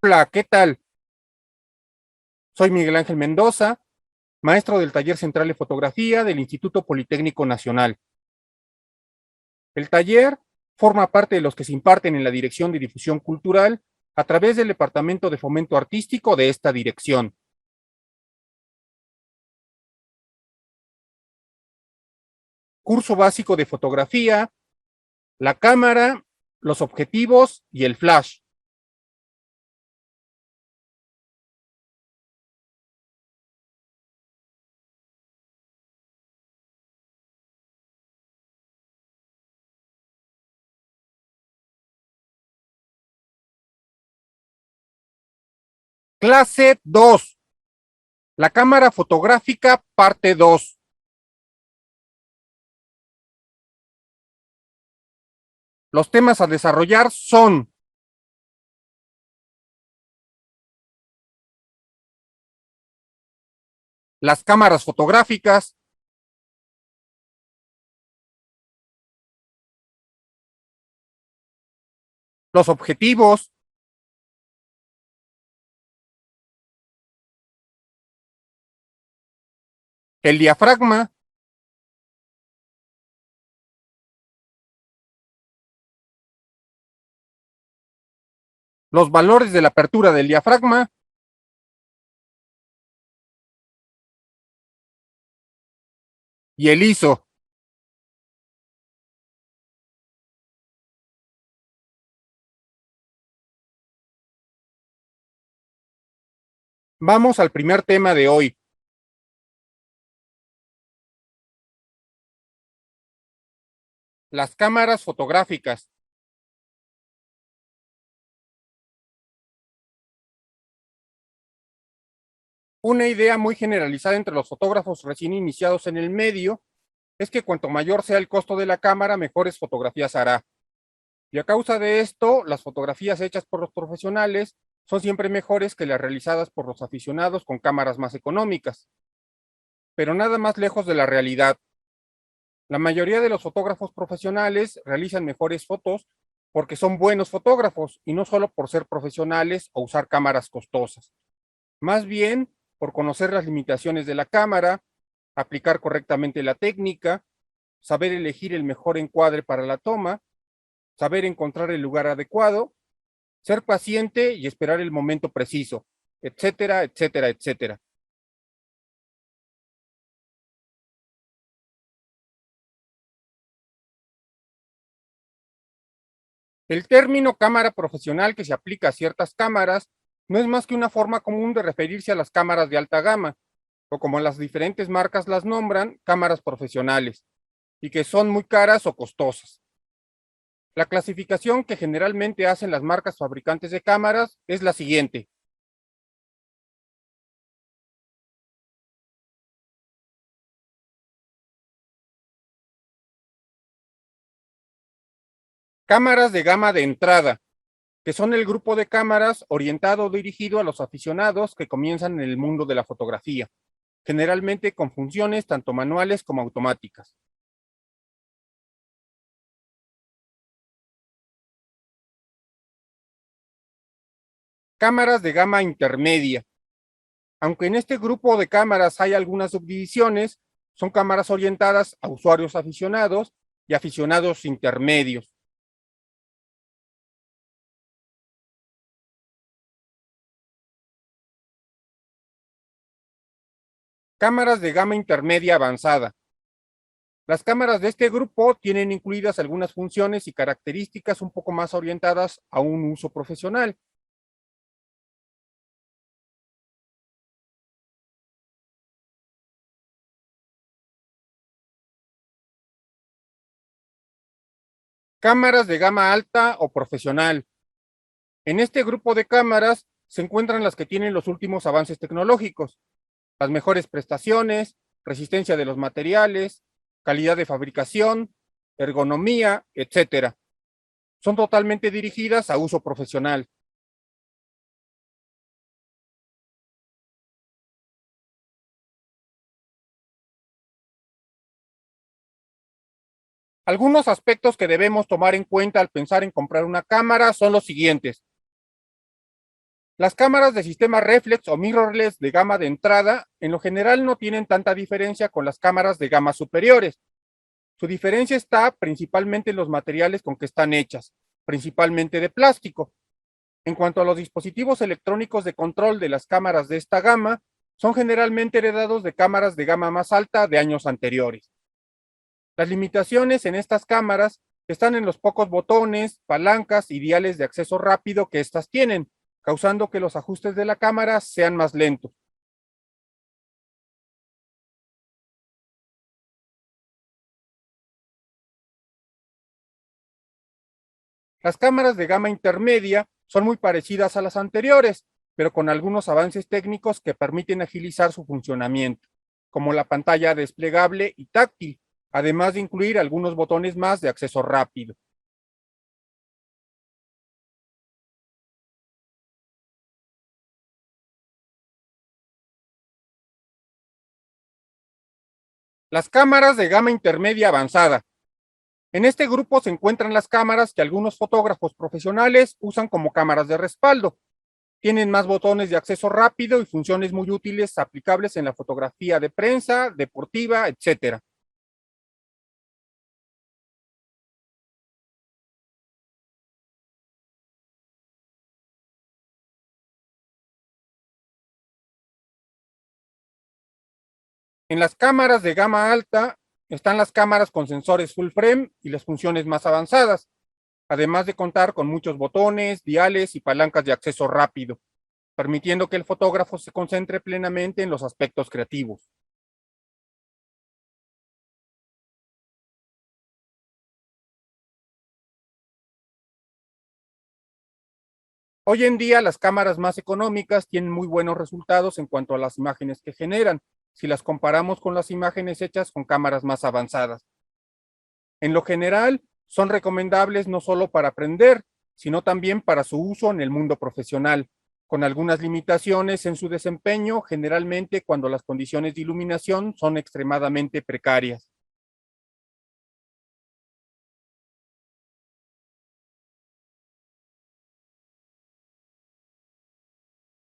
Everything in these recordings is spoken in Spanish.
Hola, ¿qué tal? Soy Miguel Ángel Mendoza, maestro del Taller Central de Fotografía del Instituto Politécnico Nacional. El taller forma parte de los que se imparten en la Dirección de Difusión Cultural a través del Departamento de Fomento Artístico de esta dirección. Curso básico de fotografía, la cámara, los objetivos y el flash. Clase 2. La cámara fotográfica, parte 2. Los temas a desarrollar son las cámaras fotográficas, los objetivos, el diafragma, los valores de la apertura del diafragma y el ISO. Vamos al primer tema de hoy. Las cámaras fotográficas. Una idea muy generalizada entre los fotógrafos recién iniciados en el medio es que cuanto mayor sea el costo de la cámara, mejores fotografías hará. Y a causa de esto, las fotografías hechas por los profesionales son siempre mejores que las realizadas por los aficionados con cámaras más económicas. Pero nada más lejos de la realidad. La mayoría de los fotógrafos profesionales realizan mejores fotos porque son buenos fotógrafos y no solo por ser profesionales o usar cámaras costosas. Más bien por conocer las limitaciones de la cámara, aplicar correctamente la técnica, saber elegir el mejor encuadre para la toma, saber encontrar el lugar adecuado, ser paciente y esperar el momento preciso, etcétera, etcétera, etcétera. El término cámara profesional que se aplica a ciertas cámaras no es más que una forma común de referirse a las cámaras de alta gama, o como las diferentes marcas las nombran, cámaras profesionales, y que son muy caras o costosas. La clasificación que generalmente hacen las marcas fabricantes de cámaras es la siguiente. Cámaras de gama de entrada, que son el grupo de cámaras orientado o dirigido a los aficionados que comienzan en el mundo de la fotografía, generalmente con funciones tanto manuales como automáticas. Cámaras de gama intermedia. Aunque en este grupo de cámaras hay algunas subdivisiones, son cámaras orientadas a usuarios aficionados y aficionados intermedios. Cámaras de gama intermedia avanzada. Las cámaras de este grupo tienen incluidas algunas funciones y características un poco más orientadas a un uso profesional. Cámaras de gama alta o profesional. En este grupo de cámaras se encuentran las que tienen los últimos avances tecnológicos, las mejores prestaciones, resistencia de los materiales, calidad de fabricación, ergonomía, etcétera. Son totalmente dirigidas a uso profesional. Algunos aspectos que debemos tomar en cuenta al pensar en comprar una cámara son los siguientes. Las cámaras de sistema reflex o mirrorless de gama de entrada en lo general no tienen tanta diferencia con las cámaras de gamas superiores. Su diferencia está principalmente en los materiales con que están hechas, principalmente de plástico. En cuanto a los dispositivos electrónicos de control de las cámaras de esta gama, son generalmente heredados de cámaras de gama más alta de años anteriores. Las limitaciones en estas cámaras están en los pocos botones, palancas y diales de acceso rápido que éstas tienen, causando que los ajustes de la cámara sean más lentos. Las cámaras de gama intermedia son muy parecidas a las anteriores, pero con algunos avances técnicos que permiten agilizar su funcionamiento, como la pantalla desplegable y táctil, además de incluir algunos botones más de acceso rápido. Las cámaras de gama intermedia avanzada. En este grupo se encuentran las cámaras que algunos fotógrafos profesionales usan como cámaras de respaldo. Tienen más botones de acceso rápido y funciones muy útiles aplicables en la fotografía de prensa, deportiva, etcétera. En las cámaras de gama alta están las cámaras con sensores full frame y las funciones más avanzadas, además de contar con muchos botones, diales y palancas de acceso rápido, permitiendo que el fotógrafo se concentre plenamente en los aspectos creativos. Hoy en día las cámaras más económicas tienen muy buenos resultados en cuanto a las imágenes que generan, si las comparamos con las imágenes hechas con cámaras más avanzadas. En lo general, son recomendables no solo para aprender, sino también para su uso en el mundo profesional, con algunas limitaciones en su desempeño, generalmente cuando las condiciones de iluminación son extremadamente precarias.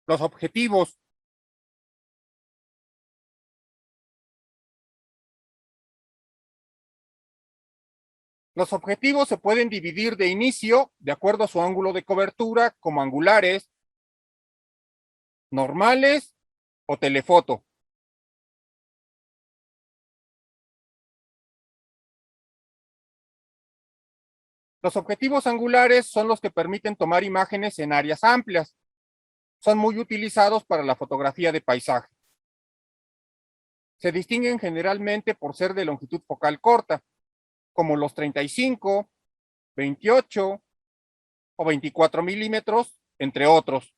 Los objetivos. Los objetivos se pueden dividir de inicio, de acuerdo a su ángulo de cobertura, como angulares, normales o telefoto. Los objetivos angulares son los que permiten tomar imágenes en áreas amplias. Son muy utilizados para la fotografía de paisaje. Se distinguen generalmente por ser de longitud focal corta, como los 35, 28 o 24 milímetros, entre otros.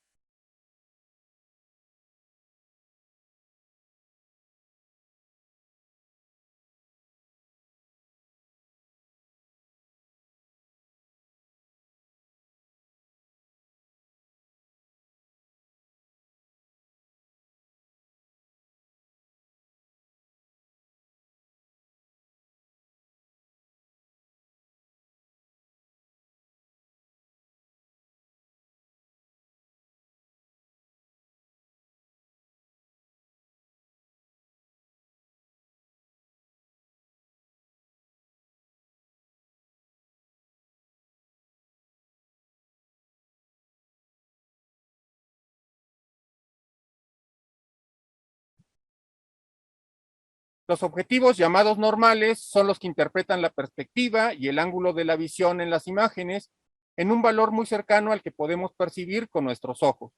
Los objetivos llamados normales son los que interpretan la perspectiva y el ángulo de la visión en las imágenes en un valor muy cercano al que podemos percibir con nuestros ojos.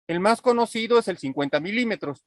El más conocido es el 50 milímetros.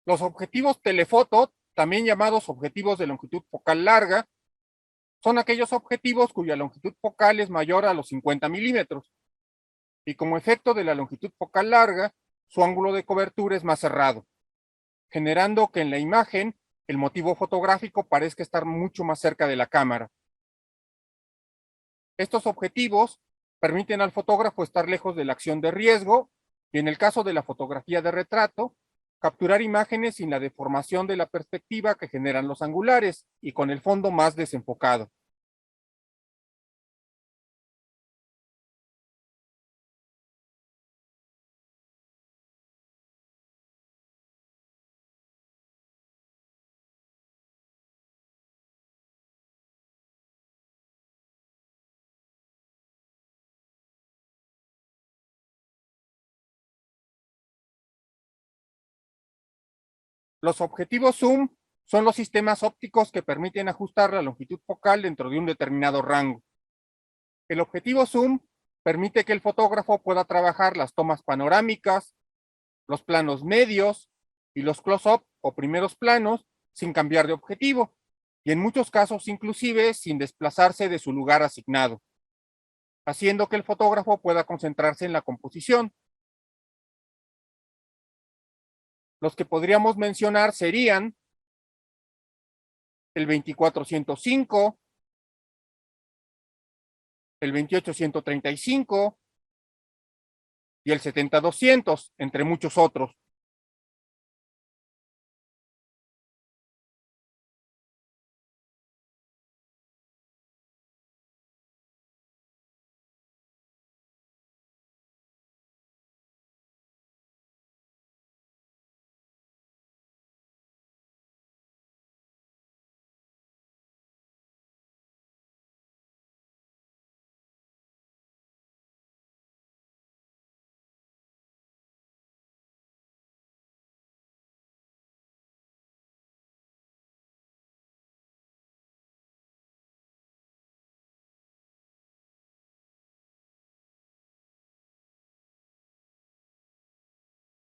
Los objetivos telefoto, también llamados objetivos de longitud focal larga, son aquellos objetivos cuya longitud focal es mayor a los 50 milímetros. Y como efecto de la longitud focal larga, su ángulo de cobertura es más cerrado, generando que en la imagen el motivo fotográfico parezca estar mucho más cerca de la cámara. Estos objetivos permiten al fotógrafo estar lejos de la acción de riesgo y, en el caso de la fotografía de retrato, capturar imágenes sin la deformación de la perspectiva que generan los angulares y con el fondo más desenfocado. Los objetivos zoom son los sistemas ópticos que permiten ajustar la longitud focal dentro de un determinado rango. El objetivo zoom permite que el fotógrafo pueda trabajar las tomas panorámicas, los planos medios y los close-up o primeros planos sin cambiar de objetivo, y en muchos casos inclusive sin desplazarse de su lugar asignado, haciendo que el fotógrafo pueda concentrarse en la composición. Los que podríamos mencionar serían el 24-105, el 28-135 y el 70-200, entre muchos otros.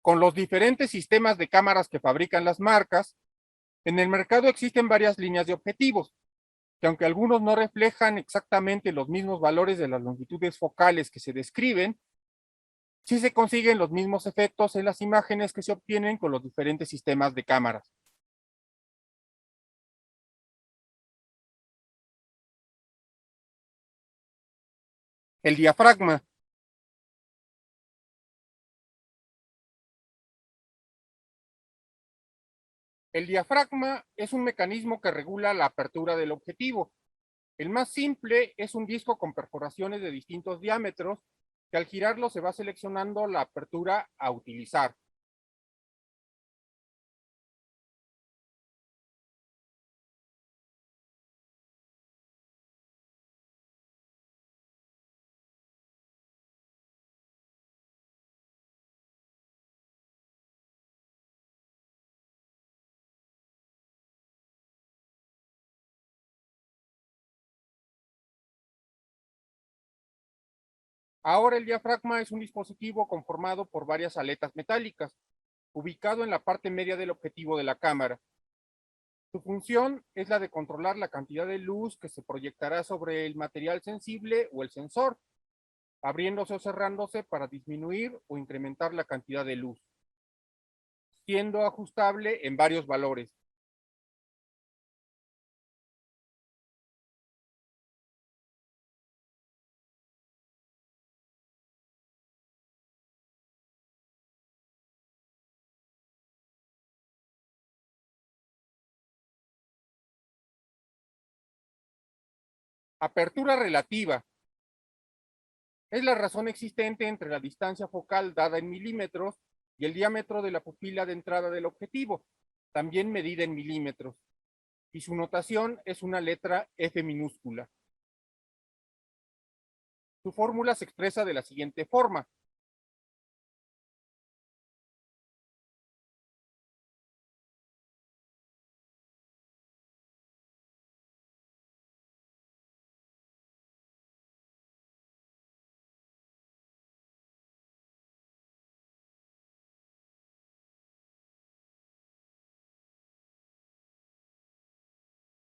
Con los diferentes sistemas de cámaras que fabrican las marcas, en el mercado existen varias líneas de objetivos, que aunque algunos no reflejan exactamente los mismos valores de las longitudes focales que se describen, sí se consiguen los mismos efectos en las imágenes que se obtienen con los diferentes sistemas de cámaras. El diafragma. El diafragma es un mecanismo que regula la apertura del objetivo. El más simple es un disco con perforaciones de distintos diámetros que al girarlo se va seleccionando la apertura a utilizar. Ahora el diafragma es un dispositivo conformado por varias aletas metálicas, ubicado en la parte media del objetivo de la cámara. Su función es la de controlar la cantidad de luz que se proyectará sobre el material sensible o el sensor, abriéndose o cerrándose para disminuir o incrementar la cantidad de luz, siendo ajustable en varios valores. Apertura relativa es la razón existente entre la distancia focal dada en milímetros y el diámetro de la pupila de entrada del objetivo, también medida en milímetros, y su notación es una letra F minúscula. Su fórmula se expresa de la siguiente forma: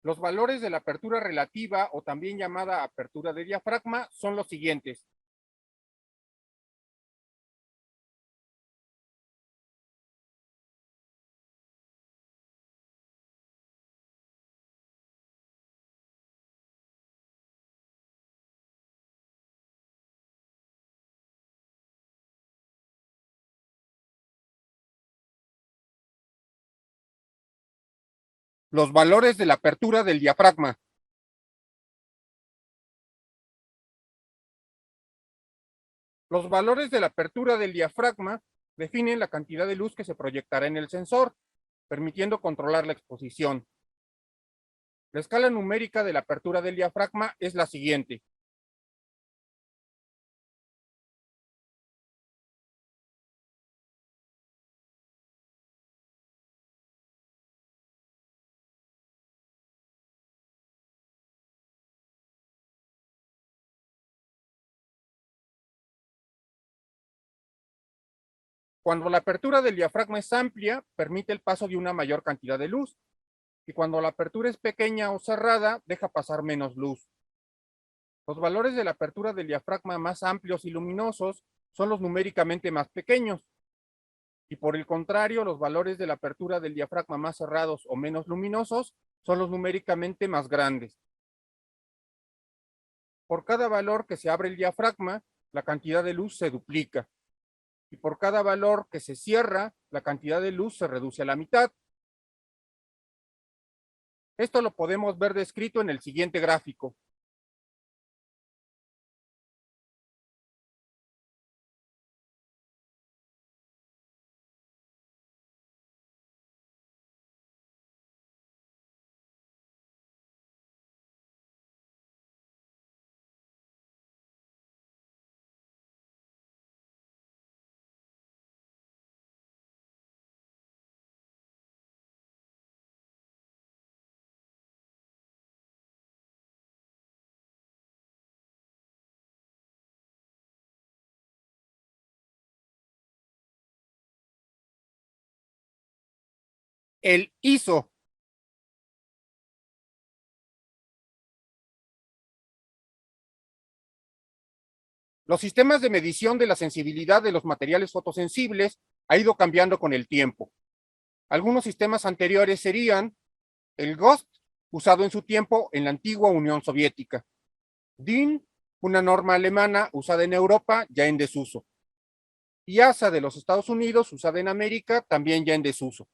Los valores de la apertura relativa o también llamada apertura de diafragma son los siguientes. Los valores de la apertura del diafragma. Los valores de la apertura del diafragma definen la cantidad de luz que se proyectará en el sensor, permitiendo controlar la exposición. La escala numérica de la apertura del diafragma es la siguiente. Cuando la apertura del diafragma es amplia, permite el paso de una mayor cantidad de luz, y cuando la apertura es pequeña o cerrada, deja pasar menos luz. Los valores de la apertura del diafragma más amplios y luminosos son los numéricamente más pequeños, y por el contrario, los valores de la apertura del diafragma más cerrados o menos luminosos son los numéricamente más grandes. Por cada valor que se abre el diafragma, la cantidad de luz se duplica, y por cada valor que se cierra, la cantidad de luz se reduce a la mitad. Esto lo podemos ver descrito en el siguiente gráfico. El ISO. Los sistemas de medición de la sensibilidad de los materiales fotosensibles ha ido cambiando con el tiempo. Algunos sistemas anteriores serían el GOST, usado en su tiempo en la antigua Unión Soviética. DIN, una norma alemana usada en Europa, ya en desuso. IASA de los Estados Unidos, usada en América, también ya en desuso.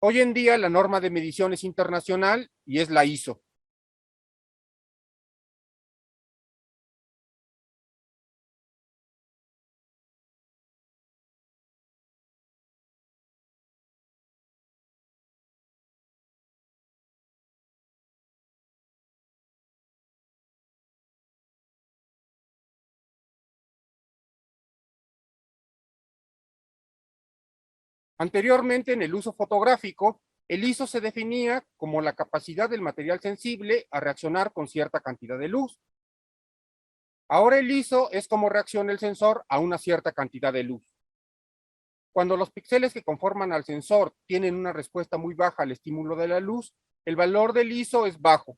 Hoy en día la norma de medición es internacional y es la ISO. Anteriormente, en el uso fotográfico, el ISO se definía como la capacidad del material sensible a reaccionar con cierta cantidad de luz. Ahora el ISO es cómo reacciona el sensor a una cierta cantidad de luz. Cuando los píxeles que conforman al sensor tienen una respuesta muy baja al estímulo de la luz, el valor del ISO es bajo.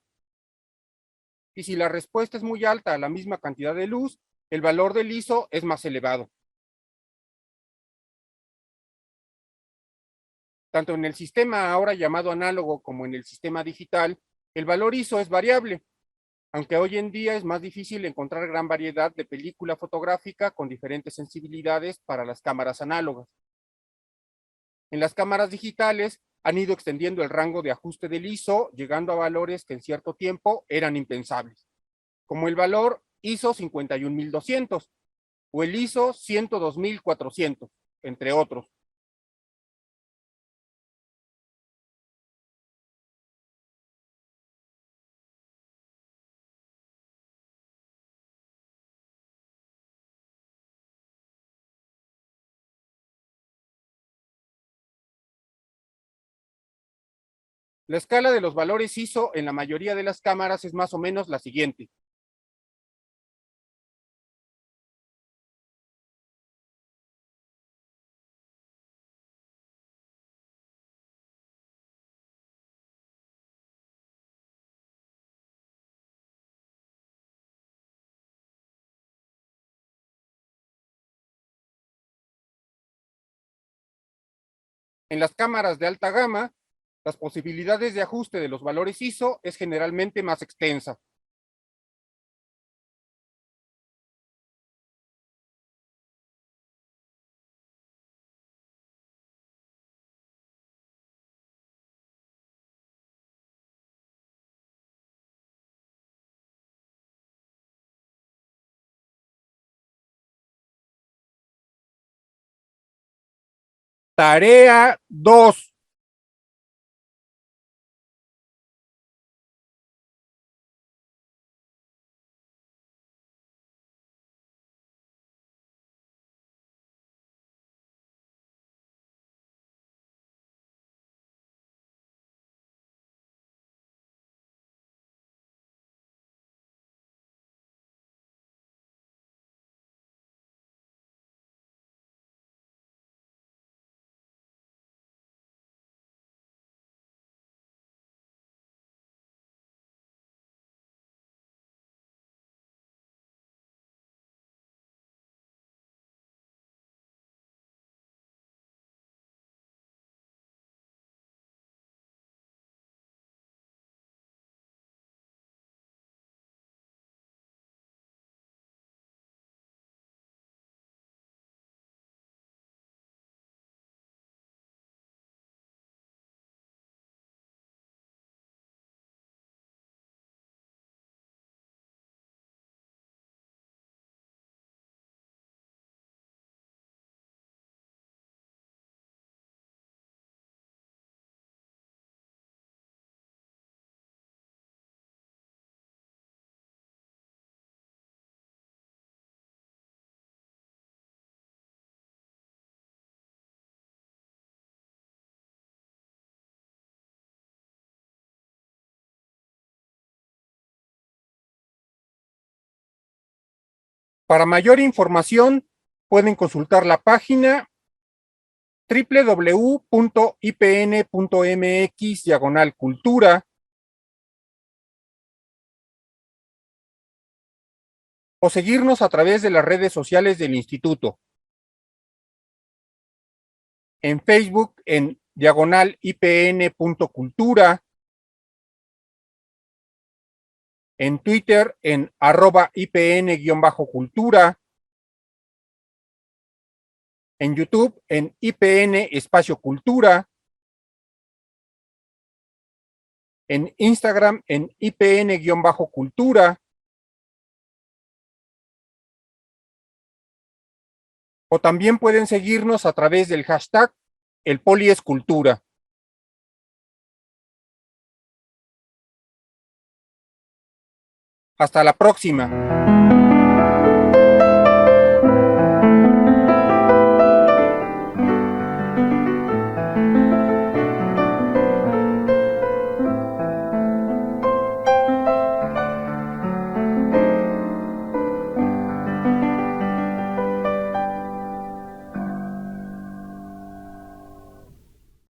Y si la respuesta es muy alta a la misma cantidad de luz, el valor del ISO es más elevado. Tanto en el sistema ahora llamado análogo como en el sistema digital, el valor ISO es variable, aunque hoy en día es más difícil encontrar gran variedad de película fotográfica con diferentes sensibilidades para las cámaras análogas. En las cámaras digitales han ido extendiendo el rango de ajuste del ISO, llegando a valores que en cierto tiempo eran impensables, como el valor ISO 51200 o el ISO 102400, entre otros. La escala de los valores ISO en la mayoría de las cámaras es más o menos la siguiente. En las cámaras de alta gama, las posibilidades de ajuste de los valores ISO es generalmente más extensa. Tarea 2. Para mayor información, pueden consultar la página www.ipn.mx/cultura o seguirnos a través de las redes sociales del instituto. En Facebook en /IPN.cultura, en Twitter en @IPN_cultura, en YouTube en IPN Espacio Cultura, en Instagram en IPN_cultura, o también pueden seguirnos a través del hashtag El Poli es Cultura. Hasta la próxima.